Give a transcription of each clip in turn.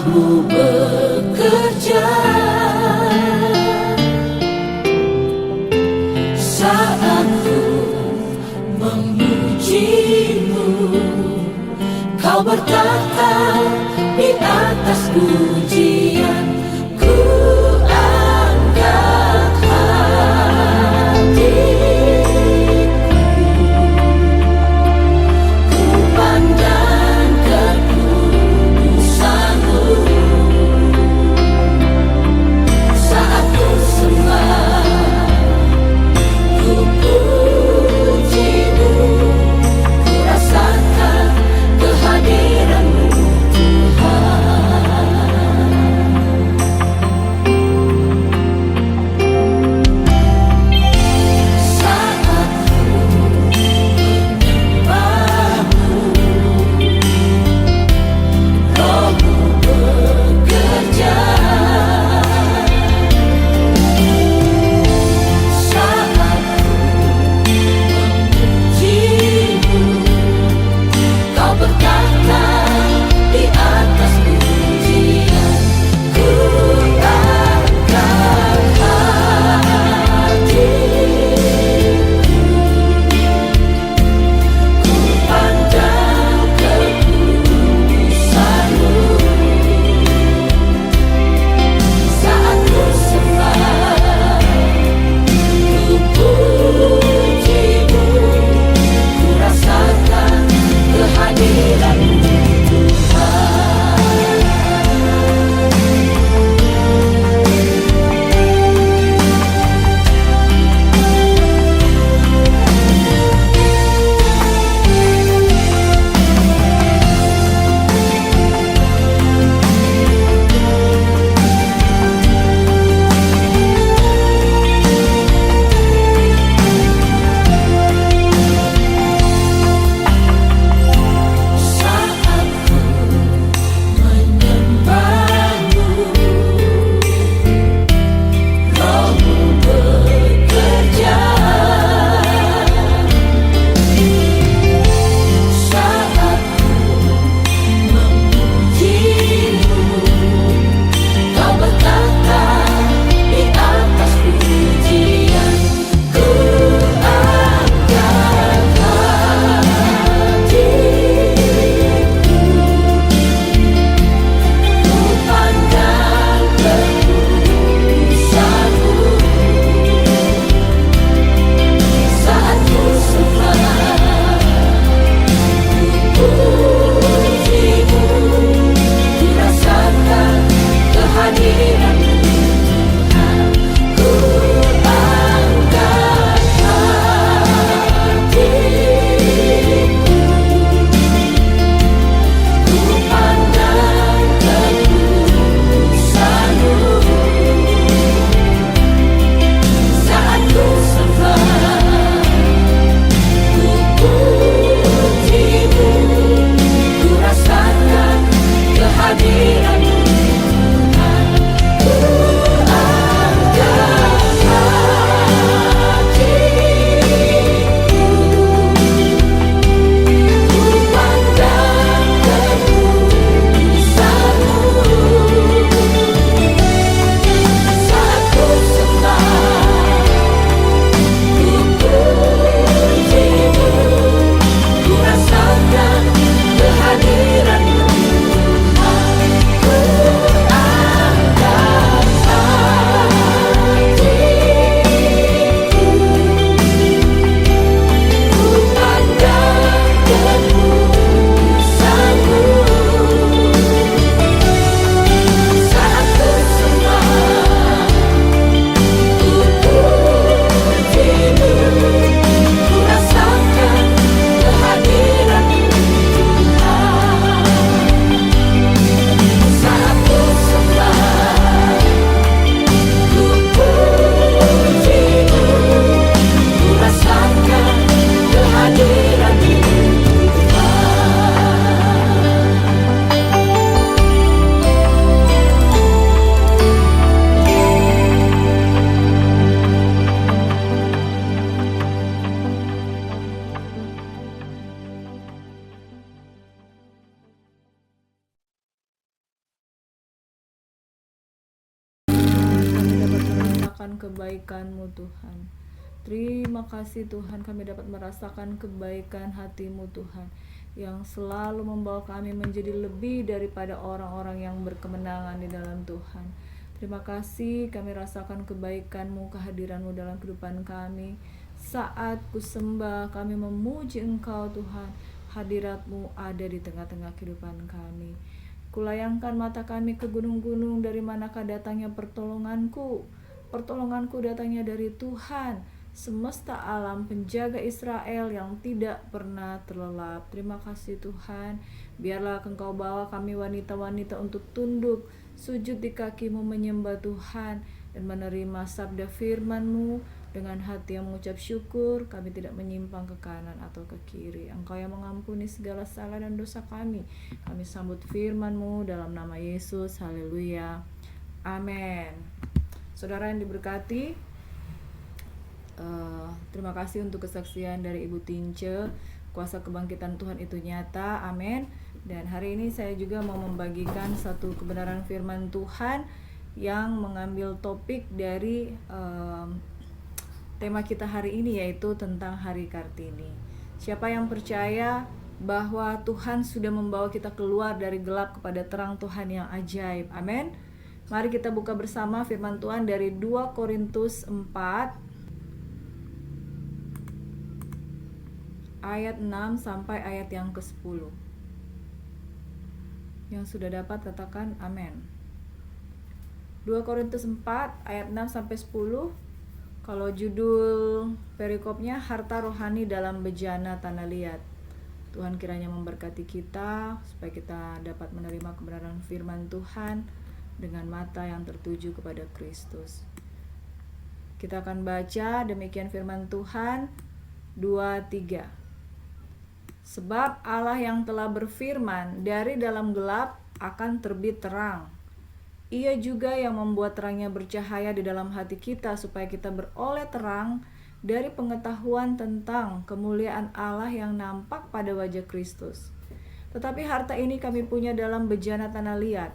rohmu bekerja saat ku memujimu. Kau bertata di atas pujian, ku angkat hatiku, ku pandang kekudusan-Mu. Saat ku sembah, ku puji-Mu, ku rasakan kehadiran-Mu Tuhan. merasakan kebaikan-Mu Tuhan. Terima kasih Tuhan, kami dapat merasakan kebaikan hati-Mu Tuhan, yang selalu membawa kami menjadi lebih daripada orang-orang yang berkemenangan di dalam Tuhan. Terima kasih, kami rasakan kebaikan-Mu, kehadiran-Mu dalam kehidupan kami. Saat kusembah, kami memuji Engkau Tuhan, hadirat-Mu ada di tengah-tengah kehidupan kami. Kulayangkan mata kami ke gunung-gunung, dari manakah datangnya pertolonganku? Pertolonganku datangnya dari Tuhan semesta alam, penjaga Israel yang tidak pernah terlelap. Terima kasih Tuhan, biarlah Engkau bawa kami wanita-wanita untuk tunduk, sujud di kaki-Mu, menyembah Tuhan, dan menerima sabda firman-Mu dengan hati yang mengucap syukur. Kami tidak menyimpang ke kanan atau ke kiri. Engkau yang mengampuni segala salah dan dosa kami. Kami sambut firman-Mu dalam nama Yesus. Haleluya, amin. Saudara yang diberkati, terima kasih untuk kesaksian dari Ibu Tince. Kuasa kebangkitan Tuhan itu nyata, amin. Dan hari ini saya juga mau membagikan satu kebenaran firman Tuhan yang mengambil topik dari tema kita hari ini, yaitu tentang Hari Kartini. Siapa yang percaya bahwa Tuhan sudah membawa kita keluar dari gelap kepada terang Tuhan yang ajaib, amin. Mari kita buka bersama firman Tuhan dari 2 Korintus 4 ayat 6 sampai ayat yang ke-10. Yang sudah dapat katakan amin. 2 Korintus 4 ayat 6 sampai 10. Kalau judul perikopnya harta rohani dalam bejana tanah liat. Tuhan kiranya memberkati kita supaya kita dapat menerima kebenaran firman Tuhan dengan mata yang tertuju kepada Kristus. Kita akan baca demikian firman Tuhan 2-3. Sebab Allah yang telah berfirman, dari dalam gelap akan terbit terang. Ia juga yang membuat terangnya bercahaya di dalam hati kita, supaya kita beroleh terang dari pengetahuan tentang kemuliaan Allah yang nampak pada wajah Kristus. Tetapi harta ini kami punya dalam bejana tanah liat,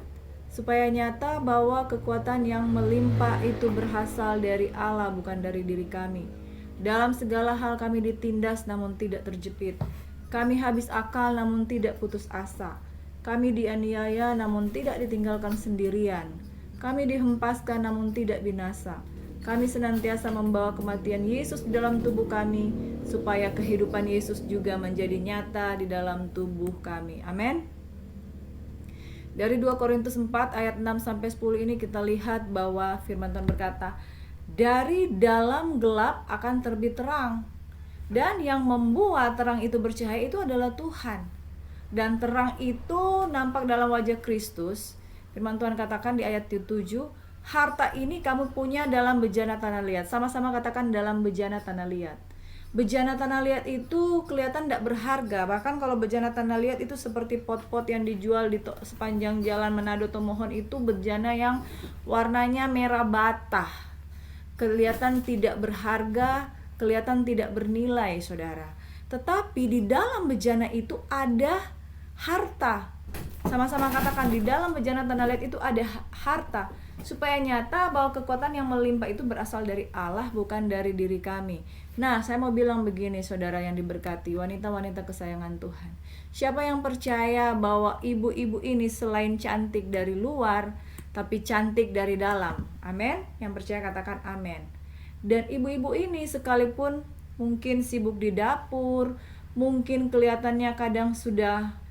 supaya nyata bahwa kekuatan yang melimpah itu berasal dari Allah, bukan dari diri kami. Dalam segala hal kami ditindas namun tidak terjepit. Kami habis akal namun tidak putus asa. Kami dianiaya namun tidak ditinggalkan sendirian. Kami dihempaskan namun tidak binasa. Kami senantiasa membawa kematian Yesus di dalam tubuh kami, supaya kehidupan Yesus juga menjadi nyata di dalam tubuh kami. Amin. Dari 2 Korintus 4 ayat 6-10 ini kita lihat bahwa firman Tuhan berkata, dari dalam gelap akan terbit terang. Dan yang membuat terang itu bercahaya itu adalah Tuhan. Dan terang itu nampak dalam wajah Kristus. Firman Tuhan katakan di ayat 7, harta ini kamu punya dalam bejana tanah liat. Sama-sama katakan dalam bejana tanah liat. Bejana tanah liat itu kelihatan tidak berharga. Bahkan kalau bejana tanah liat itu seperti pot-pot yang dijual di sepanjang jalan Manado Tomohon, itu bejana yang warnanya merah bata. Kelihatan tidak berharga, kelihatan tidak bernilai, saudara. Tetapi di dalam bejana itu ada harta. Sama-sama katakan, di dalam bejana tanah liat itu ada harta. Supaya nyata bahwa kekuatan yang melimpah itu berasal dari Allah, bukan dari diri kami. Nah, saya mau bilang begini, saudara yang diberkati, wanita-wanita kesayangan Tuhan. Siapa yang percaya bahwa ibu-ibu ini selain cantik dari luar, tapi cantik dari dalam? Amin. Yang percaya katakan amin. Dan ibu-ibu ini sekalipun mungkin sibuk di dapur, mungkin kelihatannya kadang sudah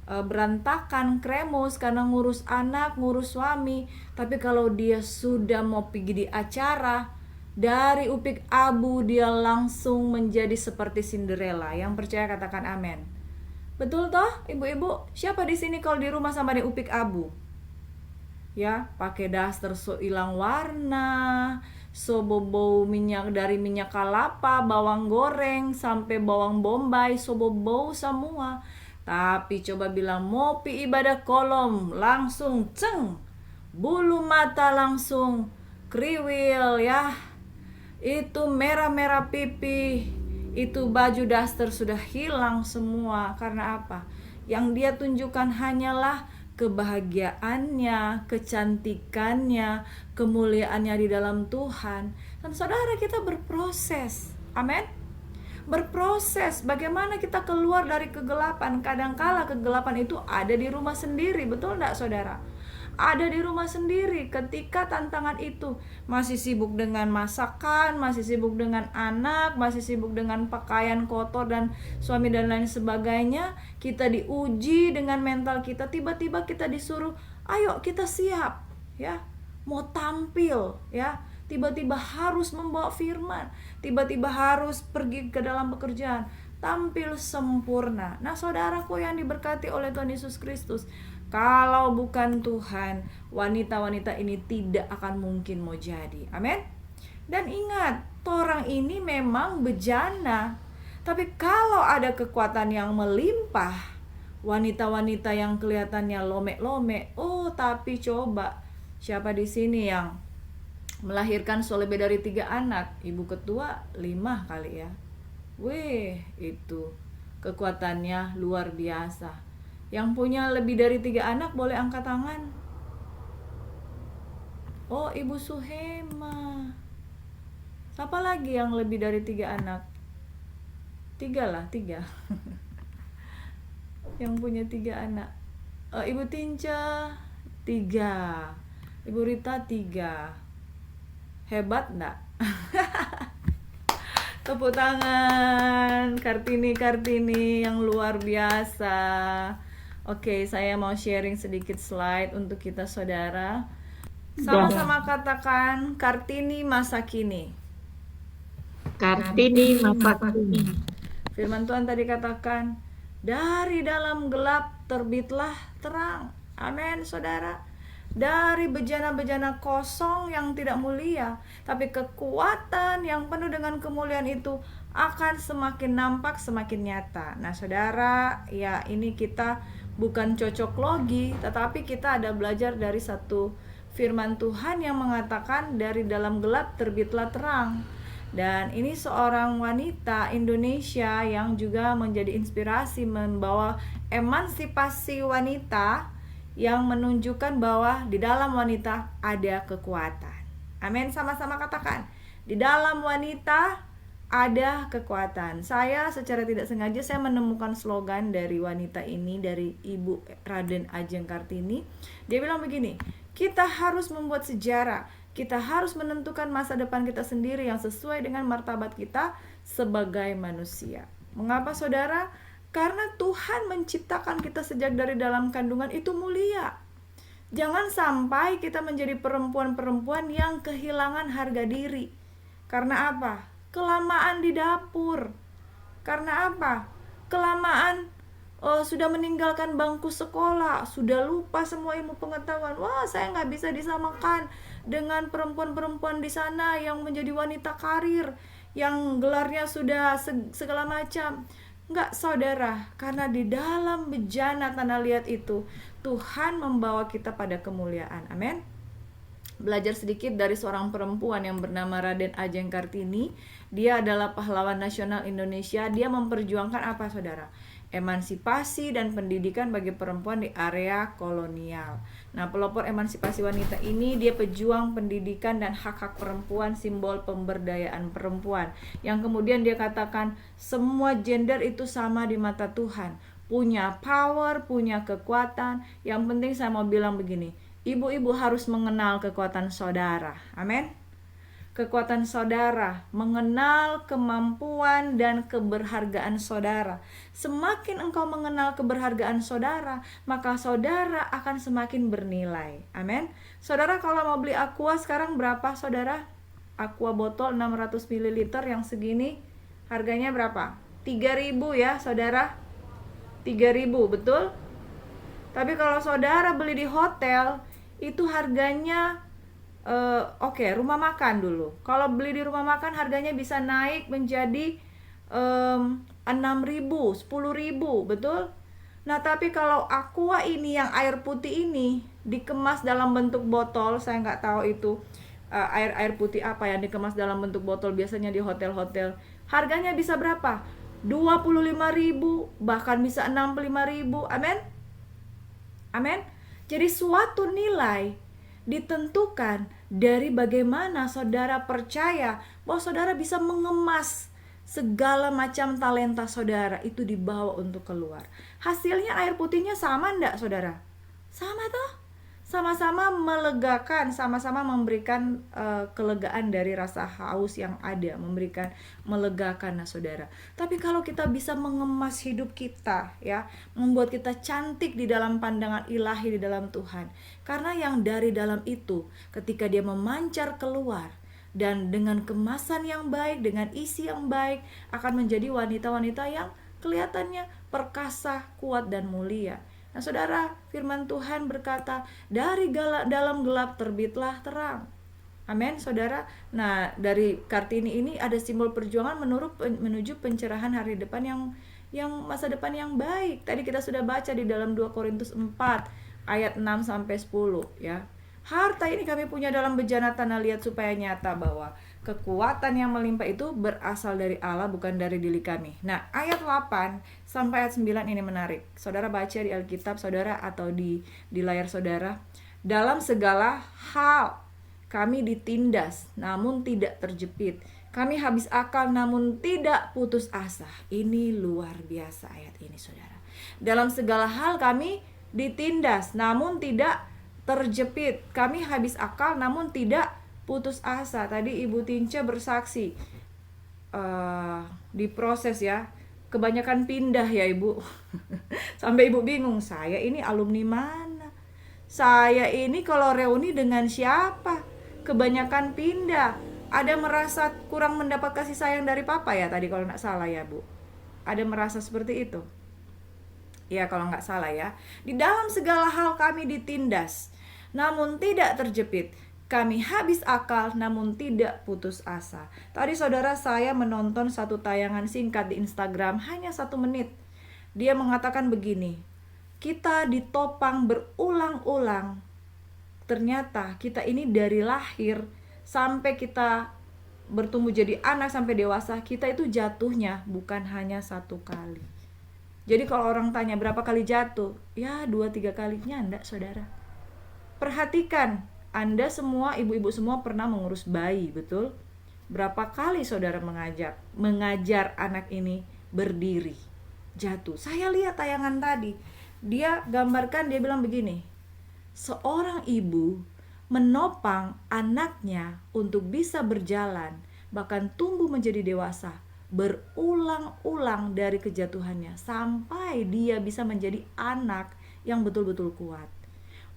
berantakan, kremus karena ngurus anak, ngurus suami, tapi kalau dia sudah mau pergi di acara, dari upik abu dia langsung menjadi seperti Cinderella. Yang percaya katakan amin. Betul toh ibu-ibu? Siapa di sini kalau di rumah sama di upik abu? Ya, pakai daster so hilang warna, so bau minyak, dari minyak kelapa, bawang goreng sampai bawang bombay, so bau semua. Tapi coba bilang mau pi ibadah kolom, langsung ceng, bulu mata langsung kriwil ya. Itu merah-merah pipi, itu baju daster sudah hilang semua. Karena apa? Yang dia tunjukkan hanyalah kebahagiaannya, kecantikannya, kemuliaannya di dalam Tuhan. Dan saudara, kita berproses. Amin. Berproses bagaimana kita keluar dari kegelapan. Kadangkala kegelapan itu ada di rumah sendiri, betul enggak saudara? Ada di rumah sendiri ketika tantangan itu masih sibuk dengan masakan, masih sibuk dengan anak, masih sibuk dengan pakaian kotor dan suami dan lain sebagainya. Kita diuji dengan mental kita, tiba-tiba kita disuruh, ayo kita siap ya, mau tampil ya, tiba-tiba harus membawa firman, tiba-tiba harus pergi ke dalam pekerjaan, tampil sempurna. Nah saudaraku yang diberkati oleh Tuhan Yesus Kristus, kalau bukan Tuhan, wanita-wanita ini tidak akan mungkin mau jadi. Amin. Dan ingat, orang ini memang bejana, tapi kalau ada kekuatan yang melimpah, wanita-wanita yang kelihatannya lome-lome, oh tapi coba, siapa di sini yang melahirkan lebih dari 3 anak? Ibu ketua 5 kali ya. Wih, itu kekuatannya luar biasa. Yang punya lebih dari 3 anak boleh angkat tangan. Oh, Ibu Suhema. Siapa lagi yang lebih dari 3 anak? 3 lah, 3. Yang punya 3 anak. Ibu Tinca 3. Ibu Rita 3. Hebat enggak? Tepuk tangan. Kartini yang luar biasa. Oke, saya mau sharing sedikit slide untuk kita saudara. Sama-sama katakan Kartini masa kini. Kartini masa kini. Firman Tuhan tadi katakan, dari dalam gelap terbitlah terang. Amin saudara. Dari bejana-bejana kosong yang tidak mulia, tapi kekuatan yang penuh dengan kemuliaan itu akan semakin nampak, semakin nyata. Nah saudara, ya ini kita bukan cocok logi, tetapi kita ada belajar dari satu firman Tuhan yang mengatakan dari dalam gelap terbitlah terang. Dan ini seorang wanita Indonesia yang juga menjadi inspirasi, membawa emansipasi wanita yang menunjukkan bahwa di dalam wanita ada kekuatan. Amin, sama-sama katakan, di dalam wanita ada kekuatan. Saya secara tidak sengaja saya menemukan slogan dari wanita ini, dari Ibu Raden Ajeng Kartini. Dia bilang begini, kita harus membuat sejarah, kita harus menentukan masa depan kita sendiri yang sesuai dengan martabat kita sebagai manusia. Mengapa saudara? Karena Tuhan menciptakan kita sejak dari dalam kandungan itu mulia. Jangan sampai kita menjadi perempuan-perempuan yang kehilangan harga diri. Karena apa? Kelamaan di dapur. Karena apa? Kelamaan sudah meninggalkan bangku sekolah, sudah lupa semua ilmu pengetahuan. Wah, saya nggak bisa disamakan dengan perempuan-perempuan di sana yang menjadi wanita karir, yang gelarnya sudah segala macam. Enggak saudara, karena di dalam bejana tanah liat itu Tuhan membawa kita pada kemuliaan. Amin. Belajar sedikit dari seorang perempuan yang bernama Raden Ajeng Kartini. Dia adalah pahlawan nasional Indonesia. Dia memperjuangkan apa saudara? Emansipasi dan pendidikan bagi perempuan di area kolonial. Nah, pelopor emansipasi wanita ini, dia pejuang pendidikan dan hak-hak perempuan, simbol pemberdayaan perempuan. Yang kemudian dia katakan, semua gender itu sama di mata Tuhan, punya power, punya kekuatan. Yang penting saya mau bilang begini, ibu-ibu harus mengenal kekuatan saudara. Amin. Kekuatan saudara, mengenal kemampuan dan keberhargaan saudara. Semakin engkau mengenal keberhargaan saudara, maka saudara akan semakin bernilai. Amin. Saudara, kalau mau beli Aqua sekarang berapa saudara? Aqua botol 600 ml yang segini harganya berapa? 3.000 ya saudara. 3.000, betul? Tapi kalau saudara beli di hotel, itu harganya oke, rumah makan dulu. Kalau beli di rumah makan harganya bisa naik menjadi 6.000, 10.000, betul? Nah, tapi kalau Aqua ini yang air putih ini dikemas dalam bentuk botol, saya nggak tahu itu air putih apa yang dikemas dalam bentuk botol biasanya di hotel-hotel. Harganya bisa berapa? 25.000, bahkan bisa 65.000. Amin. Amin. Jadi suatu nilai ditentukan dari bagaimana saudara percaya bahwa saudara bisa mengemas segala macam talenta saudara itu dibawa untuk keluar. Hasilnya air putihnya sama enggak saudara? Sama toh? Sama-sama melegakan, sama-sama memberikan kelegaan dari rasa haus yang ada, melegakan saudara. Tapi kalau kita bisa mengemas hidup kita ya, membuat kita cantik di dalam pandangan ilahi di dalam Tuhan. Karena yang dari dalam itu ketika dia memancar keluar dan dengan kemasan yang baik, dengan isi yang baik, akan menjadi wanita-wanita yang kelihatannya perkasa, kuat dan mulia. Nah saudara, firman Tuhan berkata, dari dalam gelap terbitlah terang. Amin saudara. Nah dari Kartini ini ada simbol perjuangan menuju pencerahan hari depan yang masa depan yang baik. Tadi kita sudah baca di dalam 2 Korintus 4 ayat 6 sampai 10 ya. Harta ini kami punya dalam bejana tanah liat supaya nyata bahwa kekuatan yang melimpah itu berasal dari Allah, bukan dari diri kami. Nah, ayat 8 sampai ayat 9 ini menarik. Saudara baca di Alkitab saudara atau di layar saudara. Dalam segala hal kami ditindas namun tidak terjepit. Kami habis akal namun tidak putus asa. Ini luar biasa ayat ini saudara. Dalam segala hal kami ditindas namun tidak terjepit. Kami habis akal namun tidak putus asa. Tadi Ibu Tince bersaksi diproses ya. Kebanyakan pindah ya Ibu. Sampai Ibu bingung, saya ini alumni mana? Saya ini kalau reuni dengan siapa? Kebanyakan pindah. Ada merasa kurang mendapat kasih sayang dari papa ya tadi kalau nggak salah ya Bu. Ada merasa seperti itu. Ya kalau nggak salah ya. Di dalam segala hal kami ditindas namun tidak terjepit. Kami habis akal namun tidak putus asa. Tadi saudara saya menonton satu tayangan singkat di Instagram hanya 1 menit. Dia mengatakan begini, kita ditopang berulang-ulang. Ternyata kita ini dari lahir sampai kita bertumbuh jadi anak sampai dewasa, kita itu jatuhnya bukan hanya 1 kali. Jadi kalau orang tanya berapa kali jatuh, ya 2-3 kalinya enggak saudara. Perhatikan, Anda semua, ibu-ibu semua pernah mengurus bayi, betul? Berapa kali saudara mengajar anak ini berdiri, jatuh. Saya lihat tayangan tadi, dia gambarkan, dia bilang begini, seorang ibu menopang anaknya untuk bisa berjalan, bahkan tumbuh menjadi dewasa, berulang-ulang dari kejatuhannya, sampai dia bisa menjadi anak yang betul-betul kuat.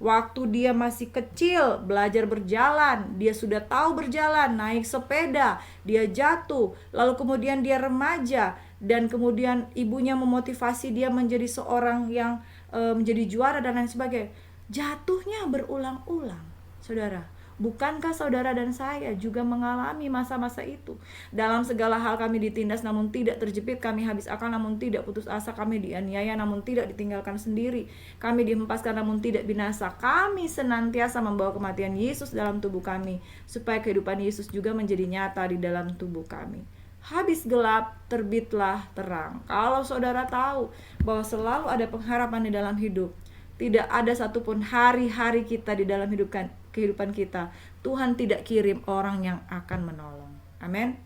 Waktu dia masih kecil, belajar berjalan, dia sudah tahu berjalan, naik sepeda, dia jatuh, lalu kemudian dia remaja, dan kemudian ibunya memotivasi dia menjadi seorang yang menjadi juara dan lain sebagainya. Jatuhnya berulang-ulang, saudara. Bukankah saudara dan saya juga mengalami masa-masa itu? Dalam segala hal kami ditindas namun tidak terjepit, kami habis akal namun tidak putus asa, kami dianiaya namun tidak ditinggalkan sendiri, kami dihempaskan namun tidak binasa. Kami senantiasa membawa kematian Yesus dalam tubuh kami, supaya kehidupan Yesus juga menjadi nyata di dalam tubuh kami. Habis gelap, terbitlah terang. Kalau saudara tahu bahwa selalu ada pengharapan di dalam hidup, tidak ada satupun hari-hari kita di dalam kehidupan kita, Tuhan tidak kirim orang yang akan menolong. Amin.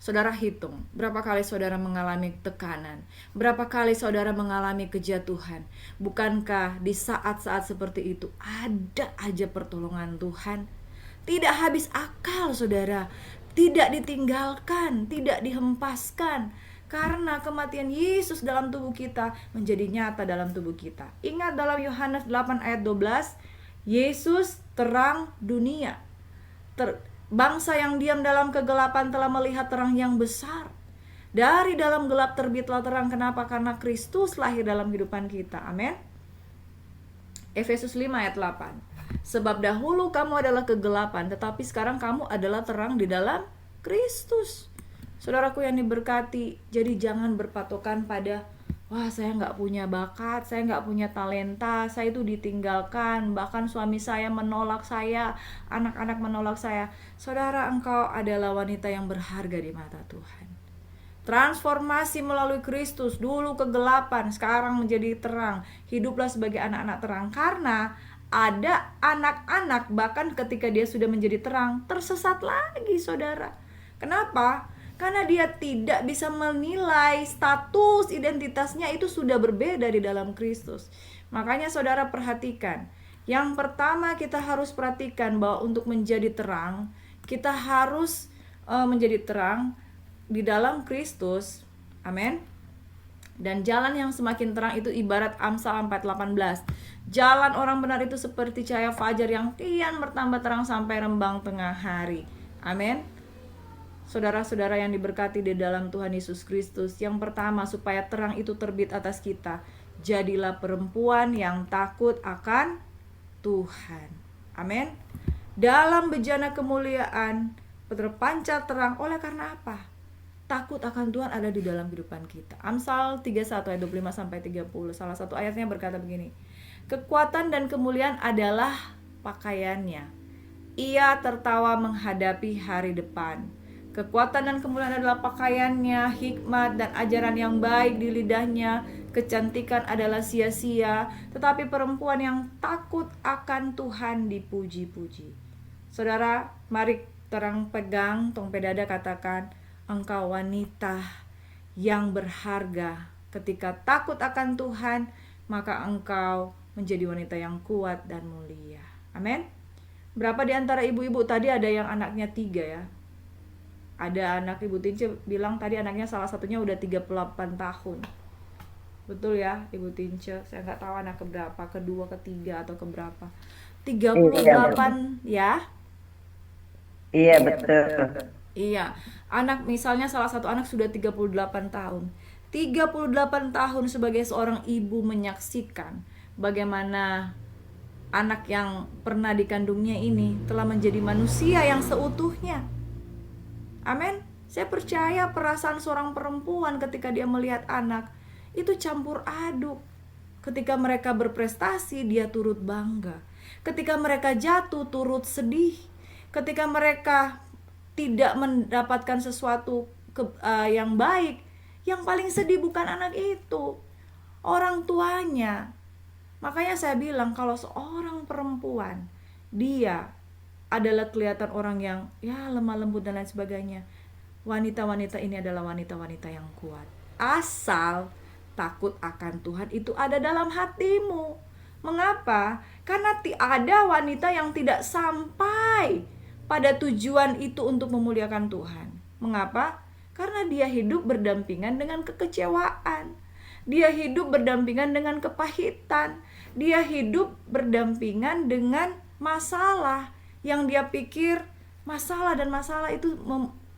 Saudara hitung, berapa kali saudara mengalami tekanan, berapa kali saudara mengalami kejatuhan. Bukankah di saat-saat seperti itu ada aja pertolongan Tuhan? Tidak habis akal saudara, tidak ditinggalkan, tidak dihempaskan. Karena kematian Yesus dalam tubuh kita menjadi nyata dalam tubuh kita. Ingat dalam Yohanes 8 ayat 12, Yesus terang dunia. Bangsa yang diam dalam kegelapan telah melihat terang yang besar. Dari dalam gelap terbitlah terang. Kenapa? Karena Kristus lahir dalam kehidupan kita. Amin. Efesus 5 ayat 8. Sebab dahulu kamu adalah kegelapan, tetapi sekarang kamu adalah terang di dalam Kristus. Saudaraku yang diberkati, jadi jangan berpatokan pada, wah saya nggak punya bakat, saya nggak punya talenta, saya itu ditinggalkan, bahkan suami saya menolak saya, anak-anak menolak saya. Saudara, engkau adalah wanita yang berharga di mata Tuhan. Transformasi melalui Kristus, dulu kegelapan, sekarang menjadi terang. Hiduplah sebagai anak-anak terang, karena ada anak-anak bahkan ketika dia sudah menjadi terang tersesat lagi, saudara. Kenapa? Karena dia tidak bisa menilai status identitasnya itu sudah berbeda di dalam Kristus. Makanya saudara perhatikan, yang pertama kita harus perhatikan bahwa untuk menjadi terang, kita harus menjadi terang di dalam Kristus. Amin. Dan jalan yang semakin terang itu ibarat Amsal 4:18. Jalan orang benar itu seperti cahaya fajar yang kian bertambah terang sampai rembang tengah hari. Amin. Saudara-saudara yang diberkati di dalam Tuhan Yesus Kristus, yang pertama supaya terang itu terbit atas kita, jadilah perempuan yang takut akan Tuhan. Amin. Dalam bejana kemuliaan terpancar terang. Oleh karena apa? Takut akan Tuhan ada di dalam kehidupan kita. Amsal 31 ayat 25 sampai 30. Salah satu ayatnya berkata begini. Kekuatan dan kemuliaan adalah pakaiannya. Ia tertawa menghadapi hari depan. Kekuatan dan kemuliaan adalah pakaiannya, hikmat dan ajaran yang baik di lidahnya. Kecantikan adalah sia-sia, tetapi perempuan yang takut akan Tuhan dipuji-puji. Saudara, mari terang pegang, tong pedada katakan, engkau wanita yang berharga. Ketika takut akan Tuhan, maka engkau menjadi wanita yang kuat dan mulia. Amin. Berapa di antara ibu-ibu tadi ada yang anaknya 3 ya? Ada anak Ibu Tince bilang tadi anaknya salah satunya udah 38 tahun. Betul ya Ibu Tince? Saya nggak tahu anak keberapa, kedua, ketiga atau keberapa. 38 ya? Iya betul. Iya, anak misalnya salah satu anak sudah 38 tahun. 38 tahun sebagai seorang ibu menyaksikan bagaimana anak yang pernah dikandungnya ini telah menjadi manusia yang seutuhnya. Amin. Saya percaya perasaan seorang perempuan ketika dia melihat anak itu campur aduk. Ketika mereka berprestasi, dia turut bangga. Ketika mereka jatuh, turut sedih. Ketika mereka tidak mendapatkan sesuatu yang baik, yang paling sedih bukan anak itu, orang tuanya. Makanya saya bilang kalau seorang perempuan, dia adalah kelihatan orang yang ya lemah lembut dan lain sebagainya. Wanita-wanita ini adalah wanita-wanita yang kuat. Asal takut akan Tuhan itu ada dalam hatimu. Mengapa? Karena ada wanita yang tidak sampai pada tujuan itu untuk memuliakan Tuhan. Mengapa? Karena dia hidup berdampingan dengan kekecewaan. Dia hidup berdampingan dengan kepahitan. Dia hidup berdampingan dengan masalah yang dia pikir masalah dan masalah itu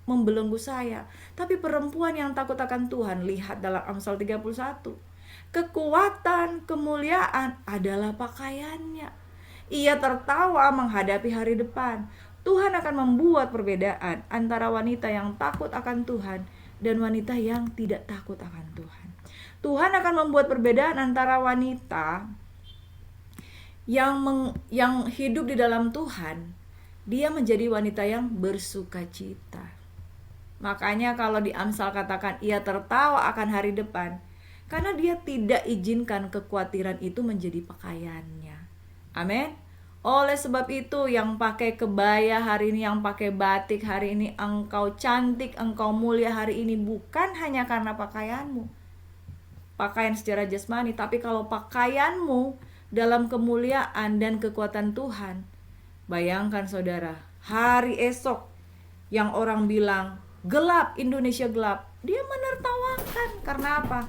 membelenggu saya. Tapi perempuan yang takut akan Tuhan, lihat dalam Amsal 31. Kekuatan, kemuliaan adalah pakaiannya. Ia tertawa menghadapi hari depan. Tuhan akan membuat perbedaan antara wanita yang takut akan Tuhan dan wanita yang tidak takut akan Tuhan. Tuhan akan membuat perbedaan antara wanita yang hidup di dalam Tuhan, dia menjadi wanita yang bersukacita. Makanya kalau di Amsal katakan ia tertawa akan hari depan, karena dia tidak izinkan kekhawatiran itu menjadi pakaiannya. Amin. Oleh sebab itu yang pakai kebaya hari ini, yang pakai batik hari ini, engkau cantik, engkau mulia hari ini bukan hanya karena pakaianmu, pakaian secara jasmani, tapi kalau pakaianmu dalam kemuliaan dan kekuatan Tuhan. Bayangkan saudara, hari esok yang orang bilang gelap, Indonesia gelap, dia menertawakan. Karena apa?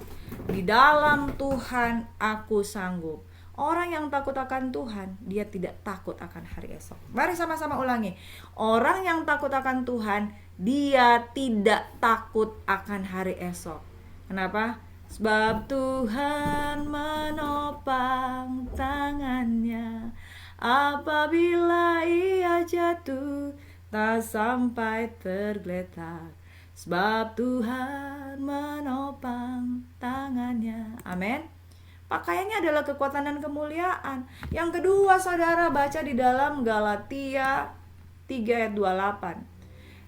Di dalam Tuhan aku sanggup. Orang yang takut akan Tuhan, dia tidak takut akan hari esok. Mari sama-sama ulangi. Orang yang takut akan Tuhan, dia tidak takut akan hari esok. Kenapa? Sebab Tuhan menopang tangannya, apabila ia jatuh tak sampai tergeletak. Sebab Tuhan menopang tangannya. Amin. Pakaiannya adalah kekuatan dan kemuliaan. Yang kedua, saudara baca di dalam Galatia 3 ayat 28.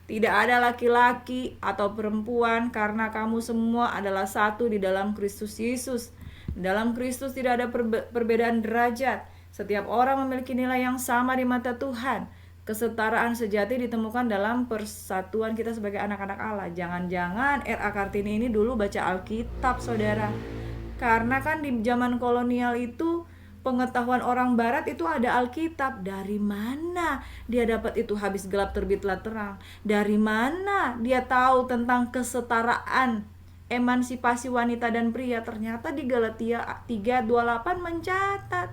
Tidak ada laki-laki atau perempuan, karena kamu semua adalah satu di dalam Kristus Yesus. Dalam Kristus tidak ada perbedaan derajat. Setiap orang memiliki nilai yang sama di mata Tuhan. Kesetaraan sejati ditemukan dalam persatuan kita sebagai anak-anak Allah. Jangan-jangan R.A. Kartini ini dulu baca Alkitab, saudara. Karena kan di zaman kolonial itu pengetahuan orang barat itu ada Alkitab. Dari mana dia dapat itu? Habis gelap terbitlah terang. Dari mana dia tahu tentang kesetaraan, emansipasi wanita dan pria? Ternyata di Galatia 3:28 mencatat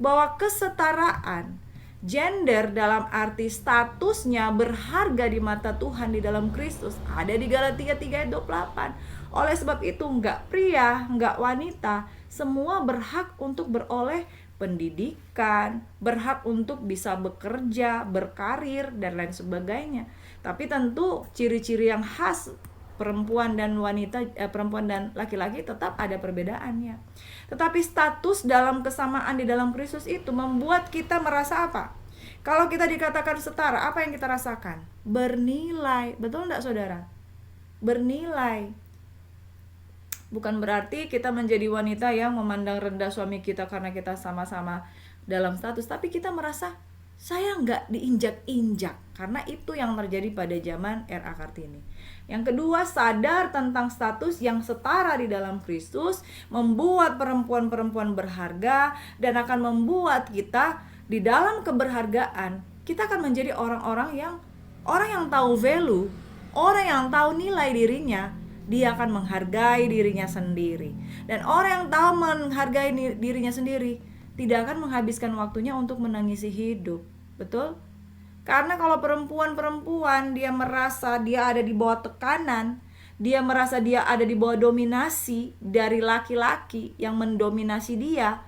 bahwa kesetaraan gender dalam arti statusnya berharga di mata Tuhan di dalam Kristus ada di Galatia 3:28. Oleh sebab itu enggak pria, enggak wanita, semua berhak untuk beroleh pendidikan, berhak untuk bisa bekerja, berkarir dan lain sebagainya. Tapi tentu ciri-ciri yang khas perempuan dan wanita, perempuan dan laki-laki tetap ada perbedaannya. Tetapi status dalam kesamaan di dalam Kristus itu membuat kita merasa apa? Kalau kita dikatakan setara, apa yang kita rasakan? Bernilai. Betul enggak, saudara? Bernilai. Bukan berarti kita menjadi wanita yang memandang rendah suami kita karena kita sama-sama dalam status, tapi kita merasa saya nggak diinjak-injak, karena itu yang terjadi pada zaman R.A. Kartini. Yang kedua, sadar tentang status yang setara di dalam Kristus membuat perempuan-perempuan berharga dan akan membuat kita di dalam keberhargaan kita akan menjadi orang yang tahu value, orang yang tahu nilai dirinya. Dia akan menghargai dirinya sendiri. Dan orang yang tahu menghargai dirinya sendiri tidak akan menghabiskan waktunya untuk menangisi hidup. Betul? Karena kalau perempuan dia merasa dia ada di bawah tekanan, dia merasa dia ada di bawah dominasi dari laki-laki yang mendominasi dia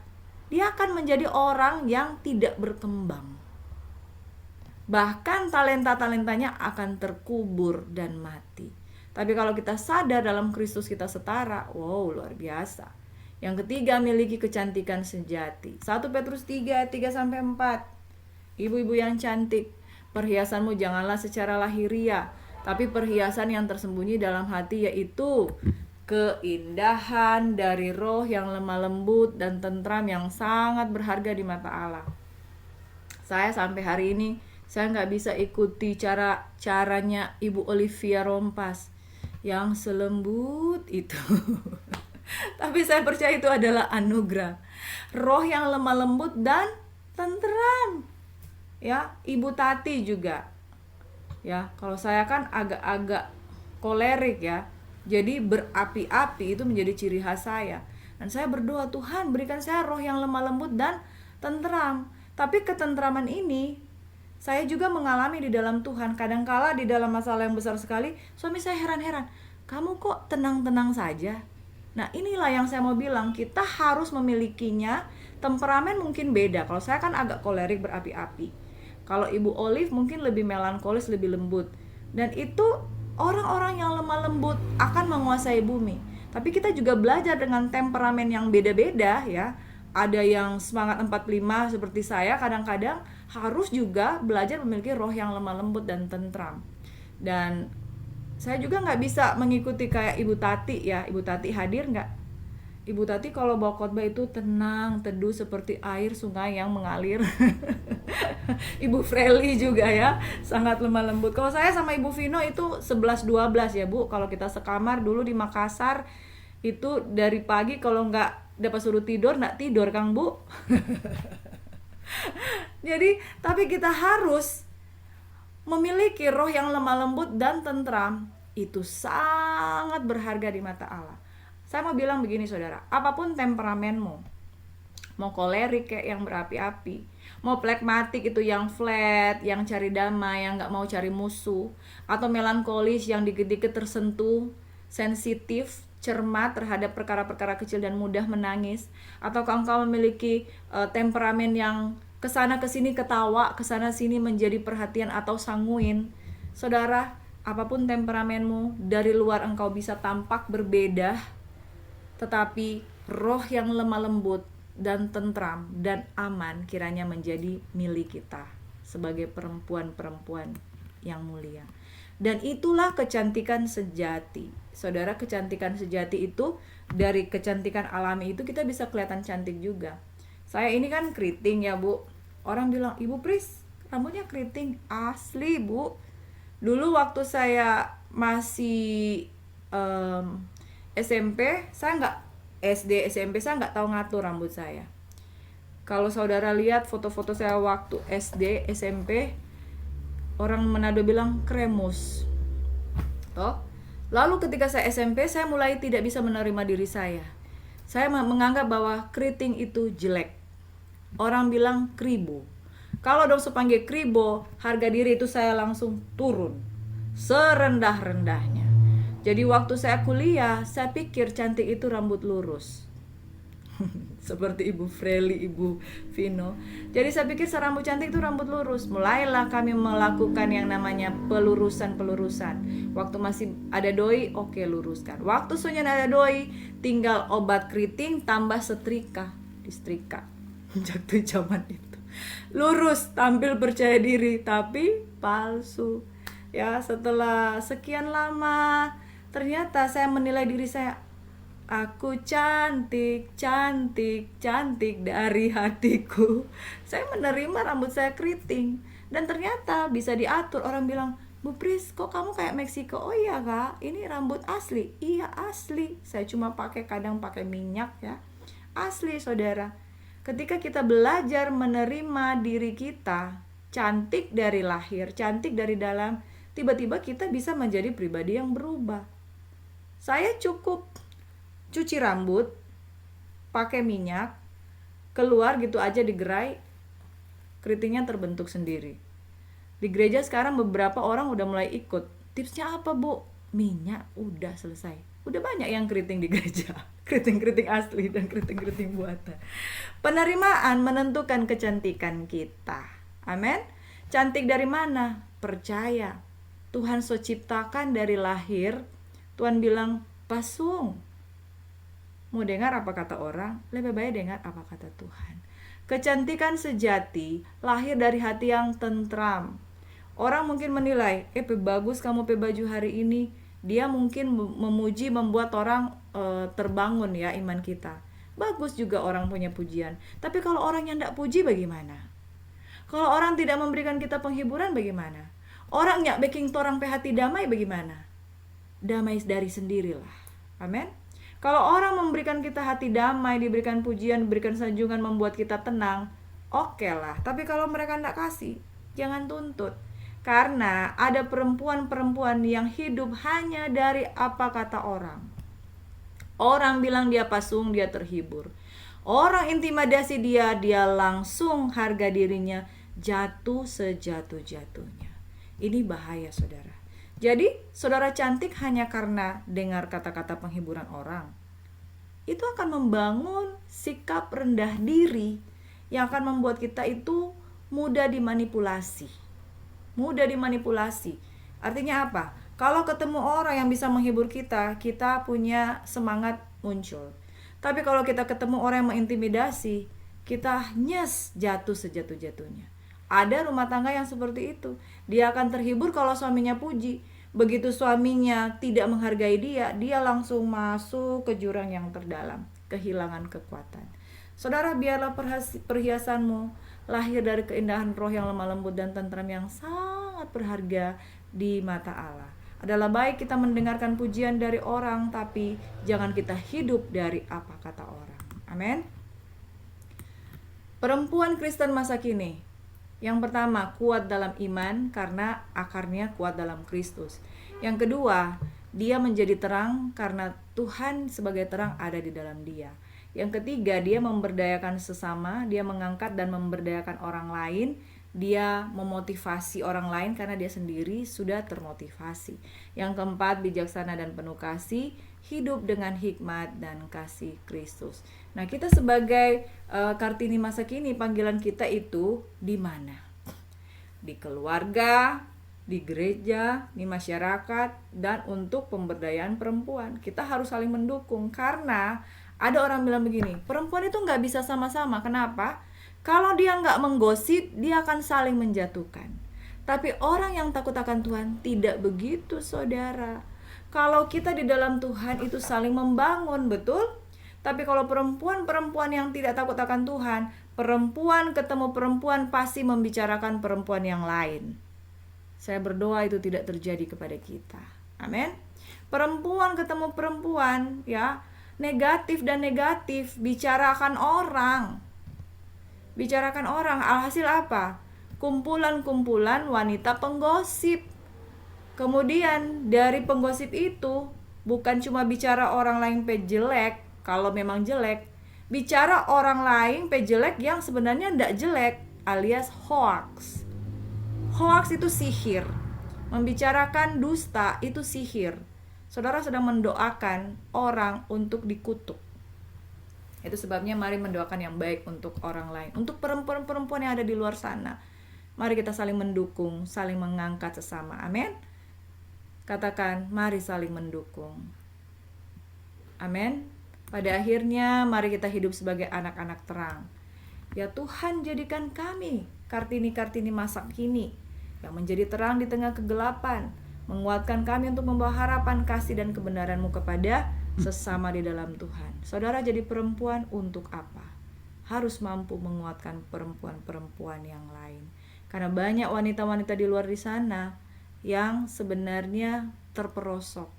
akan menjadi orang yang tidak berkembang. Bahkan talenta-talentanya akan terkubur dan mati. Tapi kalau kita sadar dalam Kristus kita setara, wow, luar biasa. Yang ketiga, miliki kecantikan sejati. 1 Petrus 3 ayat 3-4. Ibu-ibu yang cantik, perhiasanmu janganlah secara lahiriah, tapi perhiasan yang tersembunyi dalam hati, yaitu keindahan dari roh yang lemah lembut dan tentram yang sangat berharga di mata Allah. Saya sampai hari ini saya nggak bisa ikuti caranya Ibu Olivia Rompas yang selembut itu. Tapi saya percaya itu adalah anugerah. Roh yang lemah lembut dan tentram. Ya, Ibu Tati juga. Ya, kalau saya kan agak-agak kolerik ya. Jadi berapi-api itu menjadi ciri khas saya. Dan saya berdoa, Tuhan berikan saya roh yang lemah lembut dan tentram. Tapi ketentraman ini saya juga mengalami di dalam Tuhan. Kadangkala di dalam masalah yang besar sekali, suami saya heran-heran, kamu kok tenang-tenang saja? Nah, inilah yang saya mau bilang, kita harus memilikinya. Temperamen mungkin beda. Kalau saya kan agak kolerik, berapi-api. Kalau Ibu Olive mungkin lebih melankolis, lebih lembut. Dan itu orang-orang yang lemah lembut akan menguasai bumi. Tapi kita juga belajar dengan temperamen yang beda-beda ya. Ada yang semangat 45 seperti saya, kadang-kadang harus juga belajar memiliki roh yang lemah lembut dan tentram. Dan saya juga nggak bisa mengikuti kayak Ibu Tati ya. Ibu Tati hadir nggak? Ibu Tati kalau bawa khotbah itu tenang, teduh seperti air sungai yang mengalir. Ibu Freli juga ya, sangat lemah lembut. Kalau saya sama Ibu Vino itu 11-12 ya Bu. Kalau kita sekamar dulu di Makassar, itu dari pagi kalau nggak dapat suruh tidur, nggak tidur Kang Bu. Jadi, tapi kita harus memiliki roh yang lemah lembut dan tentram. Itu sangat berharga di mata Allah. Saya mau bilang begini saudara, apapun temperamenmu, mau kolerik kayak yang berapi-api, mau plekmatik itu yang flat, yang cari damai, yang gak mau cari musuh, atau melankolis yang dikit-dikit tersentuh, sensitif, cermat terhadap perkara-perkara kecil dan mudah menangis, atau engkau memiliki temperamen yang kesana kesini ketawa, kesana sini menjadi perhatian atau sanguin. Saudara, apapun temperamenmu, dari luar engkau bisa tampak berbeda, tetapi roh yang lemah lembut dan tentram dan aman kiranya menjadi milik kita sebagai perempuan-perempuan yang mulia. Dan itulah kecantikan sejati. Saudara, kecantikan sejati itu dari kecantikan alami itu kita bisa kelihatan cantik juga. Saya ini kan keriting ya Bu. Orang bilang, Ibu Pris, rambutnya keriting. Asli Bu. Dulu waktu saya masih SMP, saya nggak SD, SMP saya nggak tahu ngatur rambut saya. Kalau saudara lihat foto-foto saya waktu SD, SMP, orang Manado bilang kremus. Toh? Lalu ketika saya SMP, saya mulai tidak bisa menerima diri saya. Saya menganggap bahwa keriting itu jelek. Orang bilang kribo. Kalau dong sepanggil kribo, harga diri itu saya langsung turun serendah-rendahnya. Jadi waktu saya kuliah, saya pikir cantik itu rambut lurus. Seperti Ibu Freli, Ibu Vino. Jadi saya pikir rambut cantik itu rambut lurus. Mulailah kami melakukan yang namanya pelurusan-pelurusan. Waktu masih ada doi, oke luruskan. Waktu sudah ada doi, tinggal obat keriting tambah setrika, disetrika. Waktu zaman itu lurus, tampil percaya diri, tapi palsu. Ya, setelah sekian lama, ternyata saya menilai diri saya, aku cantik, cantik, cantik dari hatiku. Saya menerima rambut saya keriting. Dan ternyata bisa diatur. Orang bilang, Bu Pris, kok kamu kayak Meksiko? Oh iya Kak, ini rambut asli. Iya asli. Saya cuma kadang pakai minyak ya. Asli saudara. Ketika kita belajar menerima diri kita, cantik dari lahir, cantik dari dalam, tiba-tiba kita bisa menjadi pribadi yang berubah. Saya cukup cuci rambut, pakai minyak, keluar gitu aja digerai, keritingnya terbentuk sendiri. Di gereja sekarang beberapa orang udah mulai ikut. Tipsnya apa Bu? Minyak, udah selesai. Udah banyak yang keriting di gereja. Keriting-keriting asli dan keriting-keriting buatan. Penerimaan menentukan kecantikan kita. Amin. Cantik dari mana? Percaya. Tuhan so ciptakan dari lahir. Tuhan bilang, pasung. Mau dengar apa kata orang? Lebih baik dengar apa kata Tuhan. Kecantikan sejati lahir dari hati yang tentram. Orang mungkin menilai, bagus kamu baju hari ini. Dia mungkin memuji, membuat orang terbangun ya iman kita. Bagus juga orang punya pujian. Tapi kalau orang yang tidak puji bagaimana? Kalau orang tidak memberikan kita penghiburan bagaimana? Orang yang bikin orang hati damai bagaimana? Damai dari sendirilah. Amin. Kalau orang memberikan kita hati damai, diberikan pujian, diberikan sanjungan, membuat kita tenang, oke lah. Tapi kalau mereka tidak kasih, jangan tuntut. Karena ada perempuan-perempuan yang hidup hanya dari apa kata orang. Orang bilang dia pasung, dia terhibur. Orang intimidasi dia langsung harga dirinya jatuh sejatuh-jatuhnya. Ini bahaya saudara. Jadi saudara cantik hanya karena dengar kata-kata penghiburan orang. Itu akan membangun sikap rendah diri yang akan membuat kita itu mudah dimanipulasi. Mudah dimanipulasi. Artinya apa? Kalau ketemu orang yang bisa menghibur kita, kita punya semangat muncul. Tapi kalau kita ketemu orang yang mengintimidasi, kita jatuh sejatuh-jatuhnya. Ada rumah tangga yang seperti itu. Dia akan terhibur kalau suaminya puji. Begitu suaminya tidak menghargai dia, dia langsung masuk ke jurang yang terdalam, kehilangan kekuatan. Saudara, biarlah perhiasanmu lahir dari keindahan roh yang lemah lembut dan tentram yang sangat berharga di mata Allah. Adalah baik kita mendengarkan pujian dari orang, tapi jangan kita hidup dari apa kata orang. Amin. Perempuan Kristen masa kini, yang pertama, kuat dalam iman karena akarnya kuat dalam Kristus. Yang kedua, dia menjadi terang karena Tuhan sebagai terang ada di dalam dia. Yang ketiga, dia memberdayakan sesama, dia mengangkat dan memberdayakan orang lain. Dia memotivasi orang lain karena dia sendiri sudah termotivasi. Yang keempat, bijaksana dan penuh kasih, hidup dengan hikmat dan kasih Kristus. Nah, kita sebagai Kartini masa kini, panggilan kita itu di mana? Di keluarga, di gereja, di masyarakat, dan untuk pemberdayaan perempuan. Kita harus saling mendukung karena ada orang bilang begini, perempuan itu nggak bisa sama-sama. Kenapa? Kalau dia nggak menggosip, dia akan saling menjatuhkan. Tapi orang yang takut akan Tuhan tidak begitu, saudara. Kalau kita di dalam Tuhan itu saling membangun, betul? Tapi kalau perempuan-perempuan yang tidak takut akan Tuhan, perempuan ketemu perempuan pasti membicarakan perempuan yang lain. Saya berdoa itu tidak terjadi kepada kita. Amin. Perempuan ketemu perempuan, ya, negatif dan negatif, bicarakan orang. Bicarakan orang, alhasil apa? Kumpulan-kumpulan wanita penggosip. Kemudian dari penggosip itu bukan cuma bicara orang lain jelek, kalau memang jelek, bicara orang lain jelek yang sebenarnya tidak jelek, alias hoax. Hoax itu sihir. Membicarakan dusta itu sihir. Saudara sedang mendoakan orang untuk dikutuk. Itu sebabnya mari mendoakan yang baik untuk orang lain, untuk perempuan-perempuan yang ada di luar sana. Mari kita saling mendukung, saling mengangkat sesama. Amin. Katakan, mari saling mendukung. Amin. Pada akhirnya mari kita hidup sebagai anak-anak terang. Ya Tuhan, jadikan kami Kartini-Kartini masa kini yang menjadi terang di tengah kegelapan, menguatkan kami untuk membawa harapan, kasih dan kebenaran-Mu kepada sesama di dalam Tuhan. Saudara jadi perempuan untuk apa? Harus mampu menguatkan perempuan-perempuan yang lain. Karena banyak wanita-wanita di luar di sana yang sebenarnya terperosok.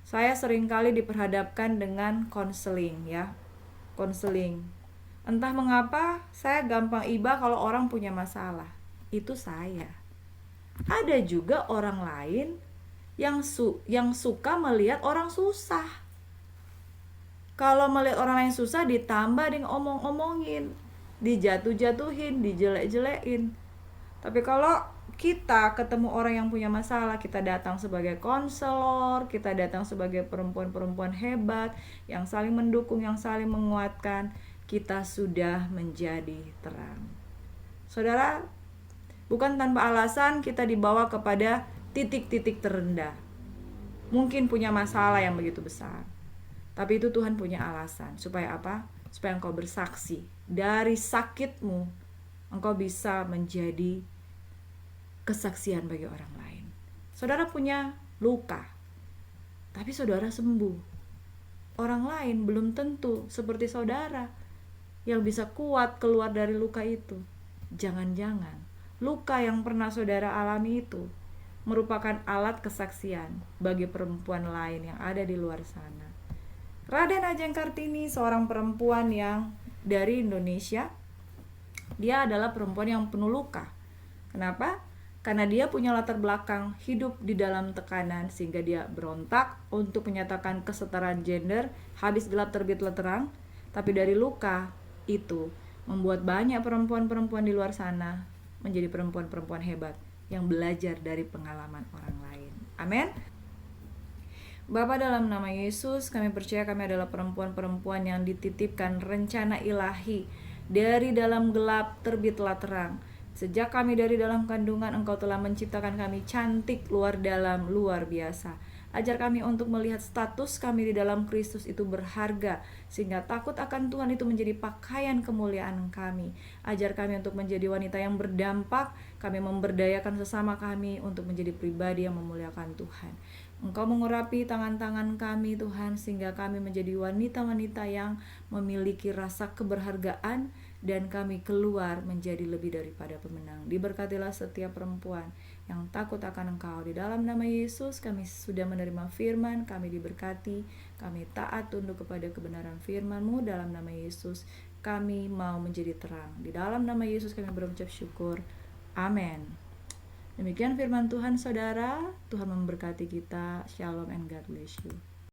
Saya seringkali diperhadapkan dengan konseling, ya. Konseling. Entah mengapa saya gampang iba kalau orang punya masalah. Itu saya. Ada juga orang lain yang suka melihat orang susah. Kalau melihat orang lain susah ditambah dengan omong-omongin, dijatuh-jatuhin, dijelek-jelekin. Tapi kalau kita ketemu orang yang punya masalah, kita datang sebagai konselor, kita datang sebagai perempuan-perempuan hebat yang saling mendukung, yang saling menguatkan, kita sudah menjadi terang. Saudara, bukan tanpa alasan kita dibawa kepada titik-titik terendah. Mungkin punya masalah yang begitu besar, tapi itu Tuhan punya alasan. Supaya apa? Supaya engkau bersaksi. Dari sakitmu, engkau bisa menjadi kesaksian bagi orang lain. Saudara punya luka, tapi saudara sembuh. Orang lain belum tentu seperti saudara yang bisa kuat keluar dari luka itu. Jangan-jangan luka yang pernah saudara alami itu merupakan alat kesaksian bagi perempuan lain yang ada di luar sana. Raden Ajeng Kartini, seorang perempuan yang dari Indonesia, dia adalah perempuan yang penuh luka. Kenapa? Karena dia punya latar belakang hidup di dalam tekanan, sehingga dia berontak untuk menyatakan kesetaraan gender, habis gelap terbitlah terang. Tapi dari luka itu membuat banyak perempuan-perempuan di luar sana menjadi perempuan-perempuan hebat yang belajar dari pengalaman orang lain. Amin. Bapa, dalam nama Yesus, kami percaya kami adalah perempuan-perempuan yang dititipkan rencana ilahi. Dari dalam gelap terbitlah terang. Sejak kami dari dalam kandungan, Engkau telah menciptakan kami cantik luar dalam, luar biasa. Ajar kami untuk melihat status kami di dalam Kristus itu berharga, sehingga takut akan Tuhan itu menjadi pakaian kemuliaan kami. Ajar kami untuk menjadi wanita yang berdampak, kami memberdayakan sesama kami untuk menjadi pribadi yang memuliakan Tuhan. Engkau mengurapi tangan-tangan kami Tuhan, sehingga kami menjadi wanita-wanita yang memiliki rasa keberhargaan, dan kami keluar menjadi lebih daripada pemenang. Diberkatilah setiap perempuan yang takut akan Engkau. Di dalam nama Yesus kami sudah menerima firman, kami diberkati, kami taat tunduk kepada kebenaran firman-Mu. Dalam nama Yesus kami mau menjadi terang. Di dalam nama Yesus kami berucap syukur. Amin. Demikian firman Tuhan, saudara. Tuhan memberkati kita. Shalom and God bless you.